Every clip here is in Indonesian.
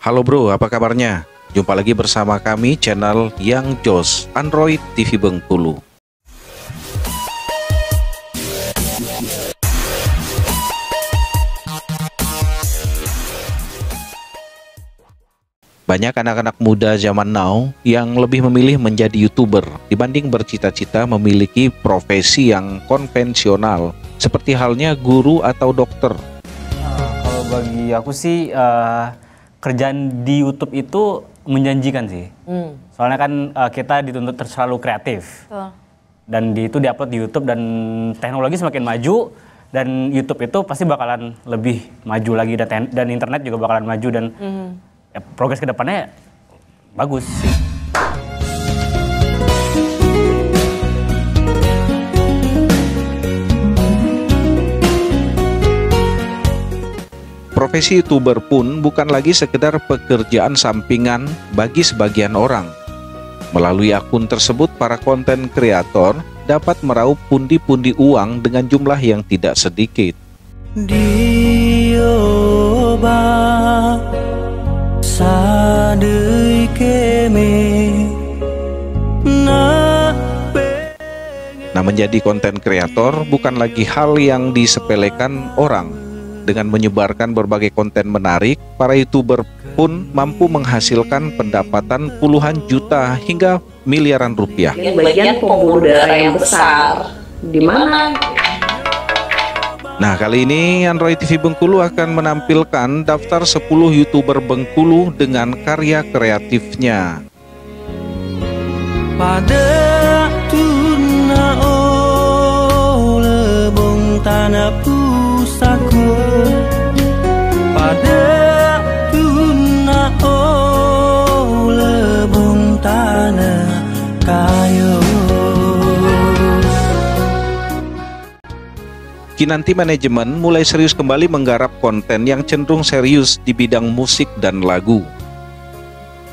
Halo bro, apa kabarnya? Jumpa lagi bersama kami channel Yang Jos Android TV Bengkulu. Banyak anak-anak muda zaman now yang lebih memilih menjadi YouTuber dibanding bercita-cita memiliki profesi yang konvensional, seperti halnya guru atau dokter. Kalau bagi aku sih kerjaan di YouTube itu menjanjikan sih. Soalnya kan kita dituntut selalu kreatif. Dan itu diupload di YouTube dan teknologi semakin maju dan YouTube itu pasti bakalan lebih maju lagi dan internet juga bakalan maju dan ya, progres kedepannya bagus sih. Profesi YouTuber pun bukan lagi sekedar pekerjaan sampingan bagi sebagian orang. Melalui akun tersebut, para konten kreator dapat meraup pundi-pundi uang dengan jumlah yang tidak sedikit. Nah, menjadi konten kreator bukan lagi hal yang disepelekan orang. Dengan menyebarkan berbagai konten menarik, para YouTuber pun mampu menghasilkan pendapatan puluhan juta hingga miliaran rupiah. Ini bagian pembuluh darah yang besar. Di mana? Nah, kali ini Android TV Bengkulu akan menampilkan daftar 10 YouTuber Bengkulu dengan karya kreatifnya. Pada tuna lebong tanah pusako, pada tuna lebong tanah kayu. Kinanti Manajemen mulai serius kembali menggarap konten yang cenderung serius di bidang musik dan lagu.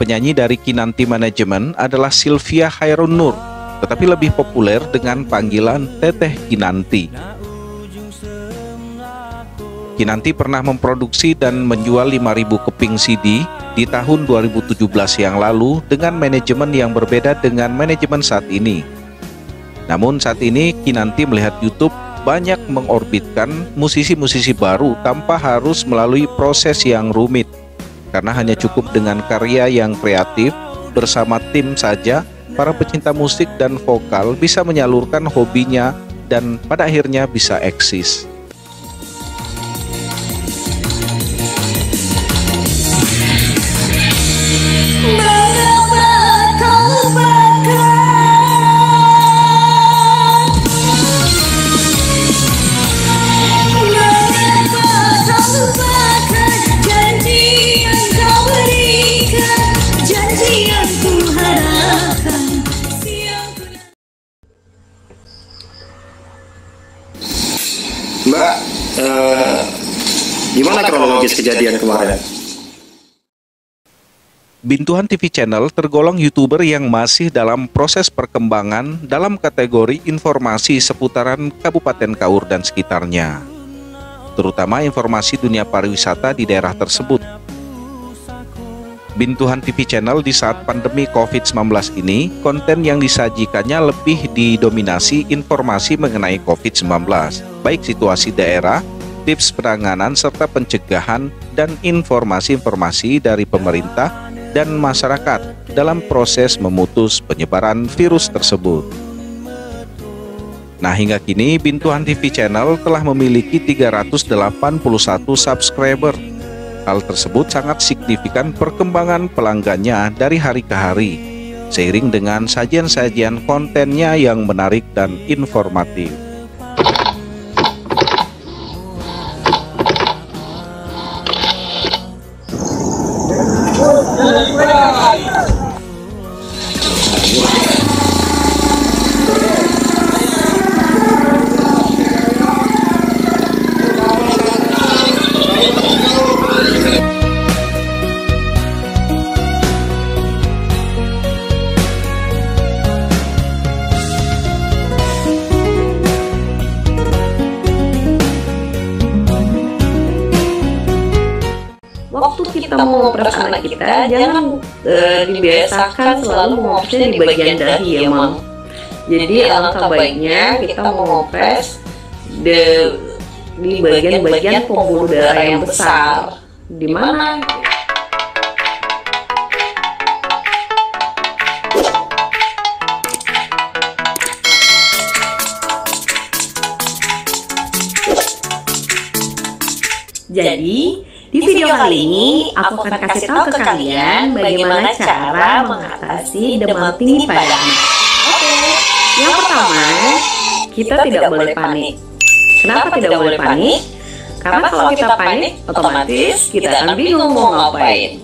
Penyanyi dari Kinanti Manajemen adalah Sylvia Khairun Nur, tetapi lebih populer dengan panggilan Teteh Kinanti. Kinanti pernah memproduksi dan menjual 5.000 keping CD di tahun 2017 yang lalu dengan manajemen yang berbeda dengan manajemen saat ini. Namun saat ini Kinanti melihat YouTube banyak mengorbitkan musisi-musisi baru tanpa harus melalui proses yang rumit. Karena hanya cukup dengan karya yang kreatif bersama tim saja, para pecinta musik dan vokal bisa menyalurkan hobinya dan pada akhirnya bisa eksis. Mbak, gimana kronologis kejadian kemarin? Bintuhan TV Channel tergolong YouTuber yang masih dalam proses perkembangan dalam kategori informasi seputaran Kabupaten Kaur dan sekitarnya, terutama informasi dunia pariwisata di daerah tersebut. Bintuhan TV Channel di saat pandemi COVID-19 ini, konten yang disajikannya lebih didominasi informasi mengenai COVID-19, baik situasi daerah, tips penanganan, serta pencegahan, dan informasi-informasi dari pemerintah dan masyarakat dalam proses memutus penyebaran virus tersebut. Nah, hingga kini Bintuhan TV Channel telah memiliki 381 subscriber. Hal tersebut sangat signifikan perkembangan pelanggannya dari hari ke hari, seiring dengan sajian-sajian kontennya yang menarik dan informatif. kita mau ngopres anak kita, jangan dibiasakan selalu mengopresnya di bagian dahi ya Mam. Jadi alangkah baiknya kita mau ngopres di bagian-bagian pembuluh darah yang besar, di mana Jadi, di video kali ini aku akan kasih tahu ke kalian bagaimana cara mengatasi demam tinggi pada anak. Oke, yang pertama, kita tidak boleh panik. Kenapa tidak boleh panik? Karena kalau kita panik, otomatis kita akan bingung mau ngapain.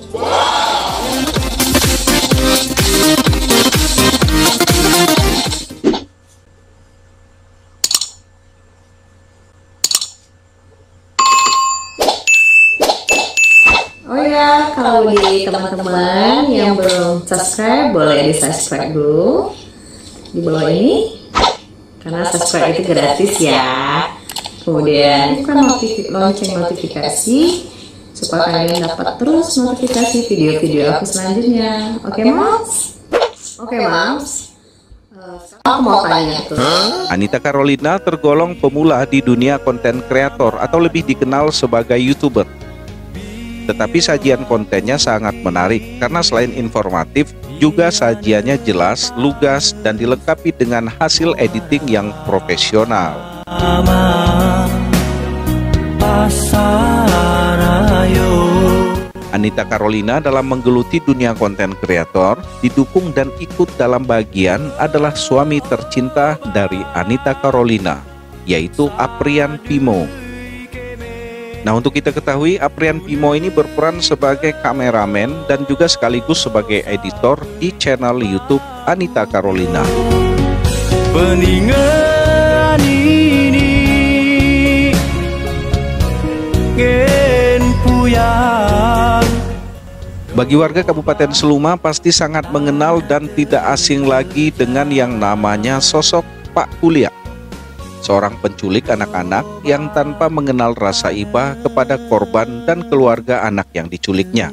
Oh ya, kalau bagi teman-teman yang belum subscribe, boleh di-subscribe dulu di bawah ini, karena subscribe itu gratis ya. Kemudian bukan lonceng notifikasi supaya kalian dapat terus notifikasi video-video aku selanjutnya. Oke, Mams? Oke, Mams? Aku mau tanya tuh. Anita Carolina tergolong pemula di dunia konten kreator atau lebih dikenal sebagai YouTuber. Tetapi sajian kontennya sangat menarik karena selain informatif, juga sajiannya jelas, lugas, dan dilengkapi dengan hasil editing yang profesional. Anita Carolina dalam menggeluti dunia konten kreator didukung dan ikut dalam bagian adalah suami tercinta dari Anita Carolina, yaitu Aprian Pimo. Nah, untuk kita ketahui, Aprian Pimo ini berperan sebagai kameramen dan juga sekaligus sebagai editor di channel YouTube Anita Carolina. Peningan ini gen puyang. Bagi warga Kabupaten Seluma pasti sangat mengenal dan tidak asing lagi dengan yang namanya sosok Pak Kuliak, seorang penculik anak-anak yang tanpa mengenal rasa iba kepada korban dan keluarga anak yang diculiknya.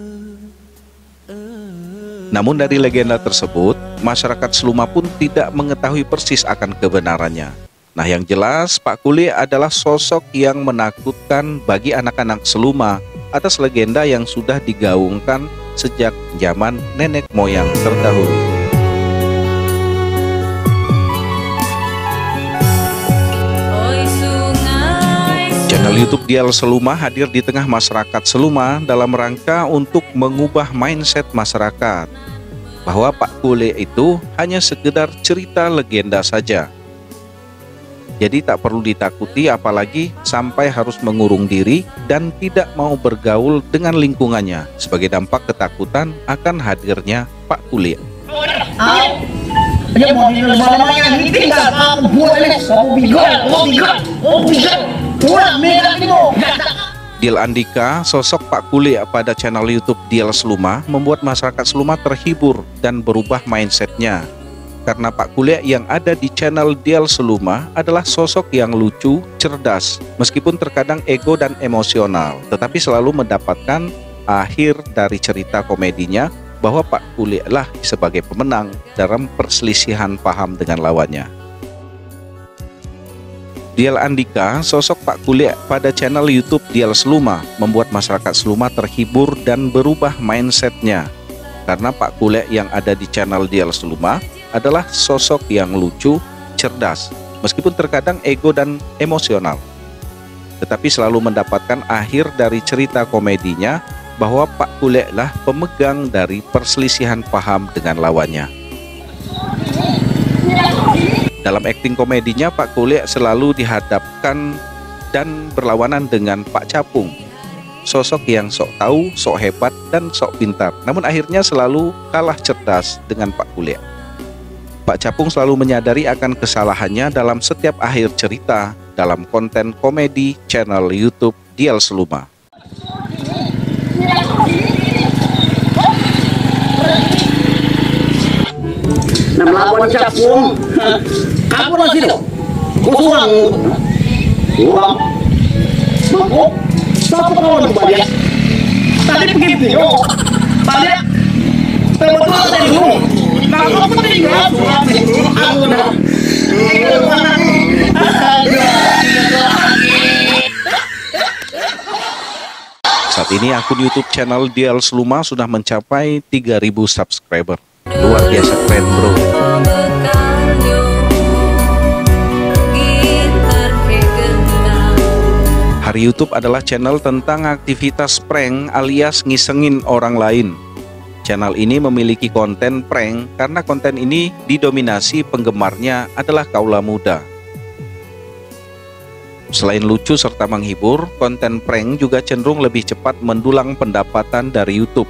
Namun dari legenda tersebut, masyarakat Seluma pun tidak mengetahui persis akan kebenarannya. Nah, yang jelas Pak Kuliak adalah sosok yang menakutkan bagi anak-anak Seluma atas legenda yang sudah digaungkan sejak zaman nenek moyang terdahulu. Channel YouTube Dial Seluma hadir di tengah masyarakat Seluma dalam rangka untuk mengubah mindset masyarakat bahwa Pak Kuliak itu hanya sekedar cerita legenda saja. Jadi tak perlu ditakuti, apalagi sampai harus mengurung diri dan tidak mau bergaul dengan lingkungannya sebagai dampak ketakutan akan hadirnya Pak Kuliak. Dial Andika, sosok Pak Kuliak pada channel YouTube Dial Seluma membuat masyarakat Seluma terhibur dan berubah mindsetnya. Karena Pak Kuliak yang ada di channel Dial Seluma adalah sosok yang lucu, cerdas, meskipun terkadang ego dan emosional, tetapi selalu mendapatkan akhir dari cerita komedinya bahwa Pak Kuliak lah sebagai pemenang dalam perselisihan paham dengan lawannya. Dial Andika, sosok Pak Kuliak pada channel YouTube Dial Seluma membuat masyarakat Seluma terhibur dan berubah mindsetnya. Karena Pak Kuliak yang ada di channel Dial Seluma adalah sosok yang lucu, cerdas, meskipun terkadang ego dan emosional, tetapi selalu mendapatkan akhir dari cerita komedinya bahwa Pak Kuliak lah pemegang dari perselisihan paham dengan lawannya. Dalam akting komedinya, Pak Kuliak selalu dihadapkan dan berlawanan dengan Pak Capung, sosok yang sok tahu, sok hebat, dan sok pintar, namun akhirnya selalu kalah cerdas dengan Pak Kuliak. Pak Capung selalu menyadari akan kesalahannya dalam setiap akhir cerita dalam konten komedi channel YouTube Dial Seluma. Nah, melawan Capung, kamu masih dong? Kurang, mabuk, siapa kawan kepada? Tadi begitu yo. Tadi betul tadi yo. Kalau aku tinggal aku udah. Saat ini akun YouTube channel Dial Sluma sudah mencapai 3.000 subscriber. Luar biasa keren bro. Hari YouTube adalah channel tentang aktivitas prank alias ngisengin orang lain. Channel ini memiliki konten prank karena konten ini didominasi penggemarnya adalah kaula muda. Selain lucu serta menghibur, konten prank juga cenderung lebih cepat mendulang pendapatan dari YouTube.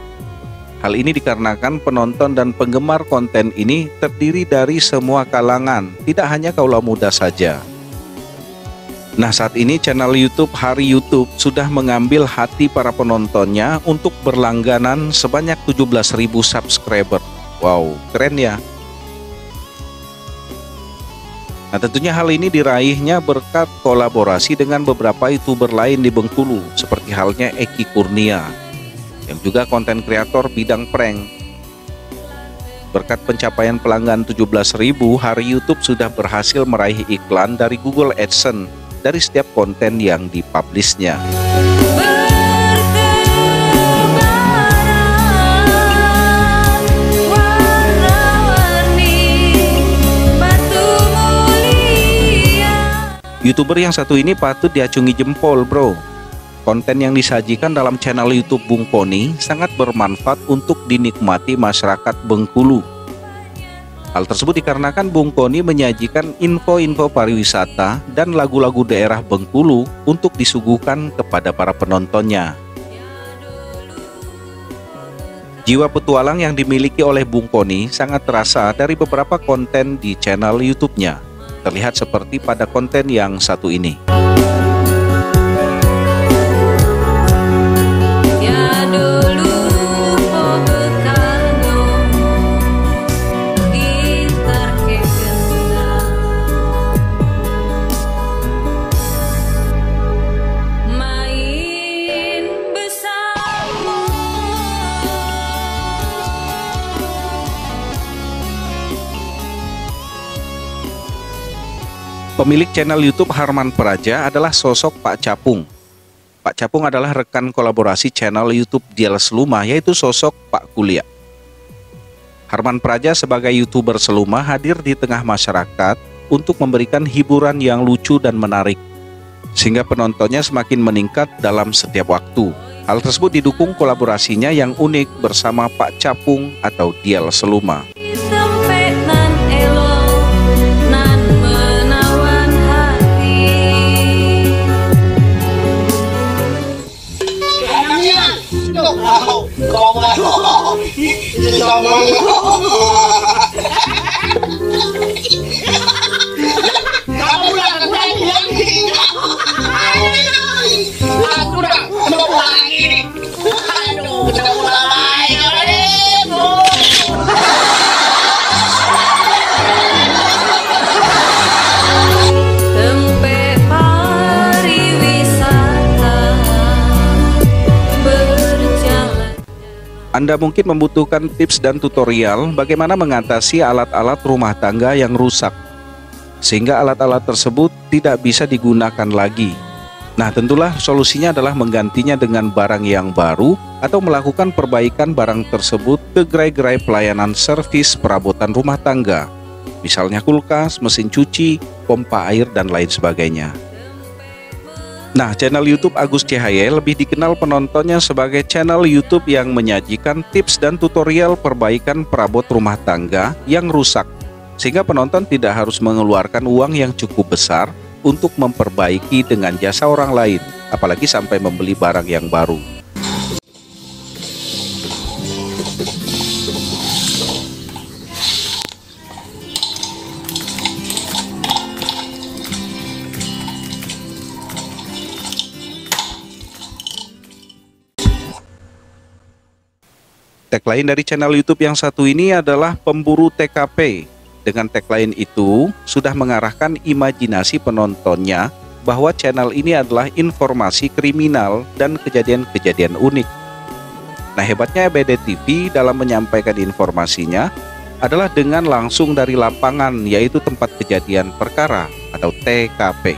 Hal ini dikarenakan penonton dan penggemar konten ini terdiri dari semua kalangan, tidak hanya kaula muda saja. Nah, saat ini channel YouTube Hari YouTube sudah mengambil hati para penontonnya untuk berlangganan sebanyak 17.000 subscriber. Wow, keren ya. Nah, tentunya hal ini diraihnya berkat kolaborasi dengan beberapa YouTuber lain di Bengkulu, seperti halnya Eki Kurnia, yang juga konten kreator bidang prank. Berkat pencapaian pelanggan 17.000, Hari YouTube sudah berhasil meraih iklan dari Google AdSense dari setiap konten yang dipublishnya. YouTuber yang satu ini patut diacungi jempol bro. Konten yang disajikan dalam channel YouTube Bung Poni sangat bermanfaat untuk dinikmati masyarakat Bengkulu. Hal tersebut dikarenakan Bung Poni menyajikan info-info pariwisata dan lagu-lagu daerah Bengkulu untuk disuguhkan kepada para penontonnya. Jiwa petualang yang dimiliki oleh Bung Poni sangat terasa dari beberapa konten di channel YouTube-nya. Terlihat seperti pada konten yang satu ini. Pemilik channel YouTube Harman Praja adalah sosok Pak Capung. Pak Capung adalah rekan kolaborasi channel YouTube Dial Sluma, yaitu sosok Pak Kuliah. Harman Praja sebagai YouTuber Sluma hadir di tengah masyarakat untuk memberikan hiburan yang lucu dan menarik, sehingga penontonnya semakin meningkat dalam setiap waktu. Hal tersebut didukung kolaborasinya yang unik bersama Pak Capung atau Dial Sluma. Anda mungkin membutuhkan tips dan tutorial bagaimana mengatasi alat-alat rumah tangga yang rusak, sehingga alat-alat tersebut tidak bisa digunakan lagi. Nah, tentulah solusinya adalah menggantinya dengan barang yang baru atau melakukan perbaikan barang tersebut ke gerai-gerai pelayanan servis perabotan rumah tangga, misalnya kulkas, mesin cuci, pompa air, dan lain sebagainya. Nah, channel YouTube Agus Cahaya lebih dikenal penontonnya sebagai channel YouTube yang menyajikan tips dan tutorial perbaikan perabot rumah tangga yang rusak, sehingga penonton tidak harus mengeluarkan uang yang cukup besar untuk memperbaiki dengan jasa orang lain, apalagi sampai membeli barang yang baru. Tagline dari channel YouTube yang satu ini adalah pemburu TKP. Dengan tagline itu sudah mengarahkan imajinasi penontonnya bahwa channel ini adalah informasi kriminal dan kejadian-kejadian unik. Nah, hebatnya BDTV dalam menyampaikan informasinya adalah dengan langsung dari lapangan, yaitu tempat kejadian perkara atau TKP.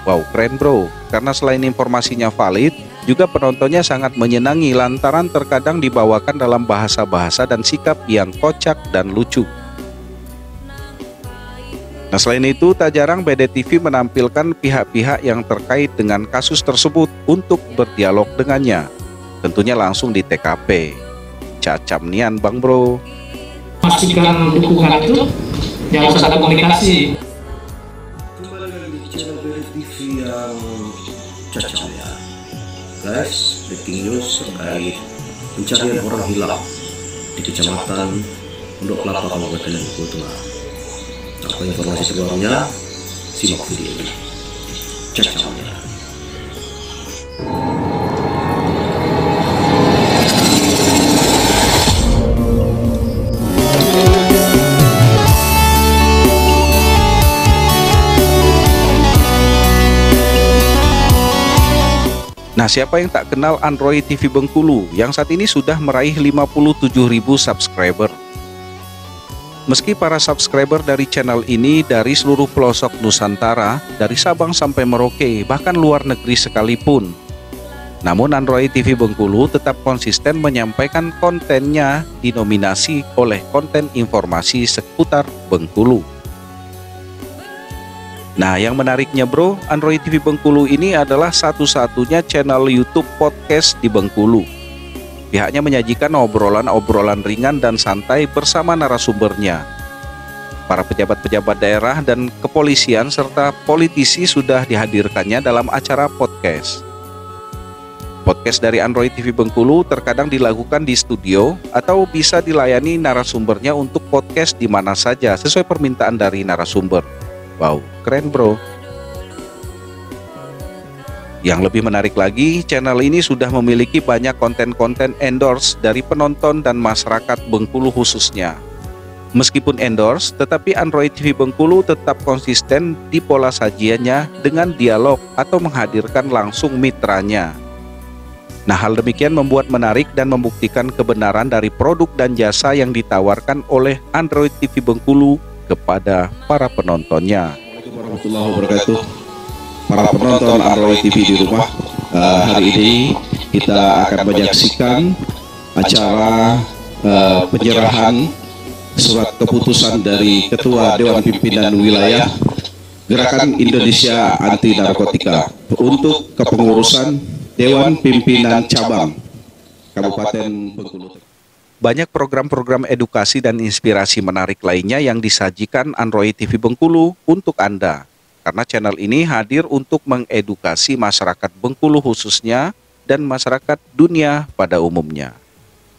Wow, keren bro, karena selain informasinya valid, juga penontonnya sangat menyenangi lantaran terkadang dibawakan dalam bahasa-bahasa dan sikap yang kocak dan lucu. Nah, selain itu, tak jarang BDTV menampilkan pihak-pihak yang terkait dengan kasus tersebut untuk berdialog dengannya, tentunya langsung di TKP. Cacam nian bang bro. Pastikan dukungan itu, jangan usah ada komunikasi. Kembali lagi di channel BDTV yang cacam ya. Guys, breaking news terkait pencarian orang hilang di Kecamatan Pondok Kelapa, Kabupaten Bengkulu Tengah. Apa informasi sebelumnya? Simak video ini. Cacam ya. Nah, siapa yang tak kenal Android TV Bengkulu yang saat ini sudah meraih 57.000 subscriber. Meski para subscriber dari channel ini dari seluruh pelosok Nusantara, dari Sabang sampai Merauke, bahkan luar negeri sekalipun, namun Android TV Bengkulu tetap konsisten menyampaikan kontennya dinominasi oleh konten informasi seputar Bengkulu. Nah, yang menariknya bro, Android TV Bengkulu ini adalah satu-satunya channel YouTube podcast di Bengkulu. Pihaknya menyajikan obrolan-obrolan ringan dan santai bersama narasumbernya. Para pejabat-pejabat daerah dan kepolisian serta politisi sudah dihadirkannya dalam acara podcast. Podcast dari Android TV Bengkulu terkadang dilakukan di studio atau bisa dilayani narasumbernya untuk podcast di mana saja sesuai permintaan dari narasumber. Wow, keren bro. Yang lebih menarik lagi, channel ini sudah memiliki banyak konten-konten endorse dari penonton dan masyarakat Bengkulu khususnya. Meskipun endorse, tetapi Android TV Bengkulu tetap konsisten di pola sajiannya dengan dialog atau menghadirkan langsung mitranya. Nah, hal demikian membuat menarik dan membuktikan kebenaran dari produk dan jasa yang ditawarkan oleh Android TV Bengkulu kepada para penontonnya. Assalamualaikum warahmatullahi wabarakatuh. Para penonton Android TV di rumah, hari ini kita akan menyaksikan acara penyerahan surat keputusan dari Ketua Dewan Pimpinan Wilayah Gerakan Indonesia Anti Narkotika untuk kepengurusan Dewan Pimpinan Cabang Kabupaten Bengkulu. Banyak program-program edukasi dan inspirasi menarik lainnya yang disajikan Android TV Bengkulu untuk Anda. Karena channel ini hadir untuk mengedukasi masyarakat Bengkulu khususnya dan masyarakat dunia pada umumnya.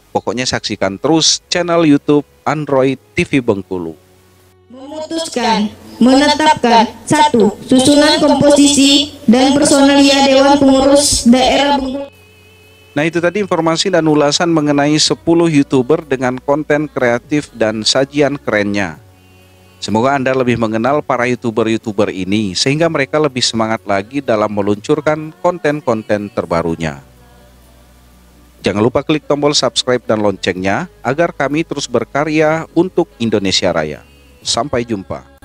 Pokoknya saksikan terus channel YouTube Android TV Bengkulu. Memutuskan, menetapkan 1. Susunan komposisi dan personalia Dewan Pengurus Daerah Bengkulu. Nah, itu tadi informasi dan ulasan mengenai 10 YouTuber dengan konten kreatif dan sajian kerennya. Semoga Anda lebih mengenal para YouTuber-YouTuber ini sehingga mereka lebih semangat lagi dalam meluncurkan konten-konten terbarunya. Jangan lupa klik tombol subscribe dan loncengnya agar kami terus berkarya untuk Indonesia Raya. Sampai jumpa.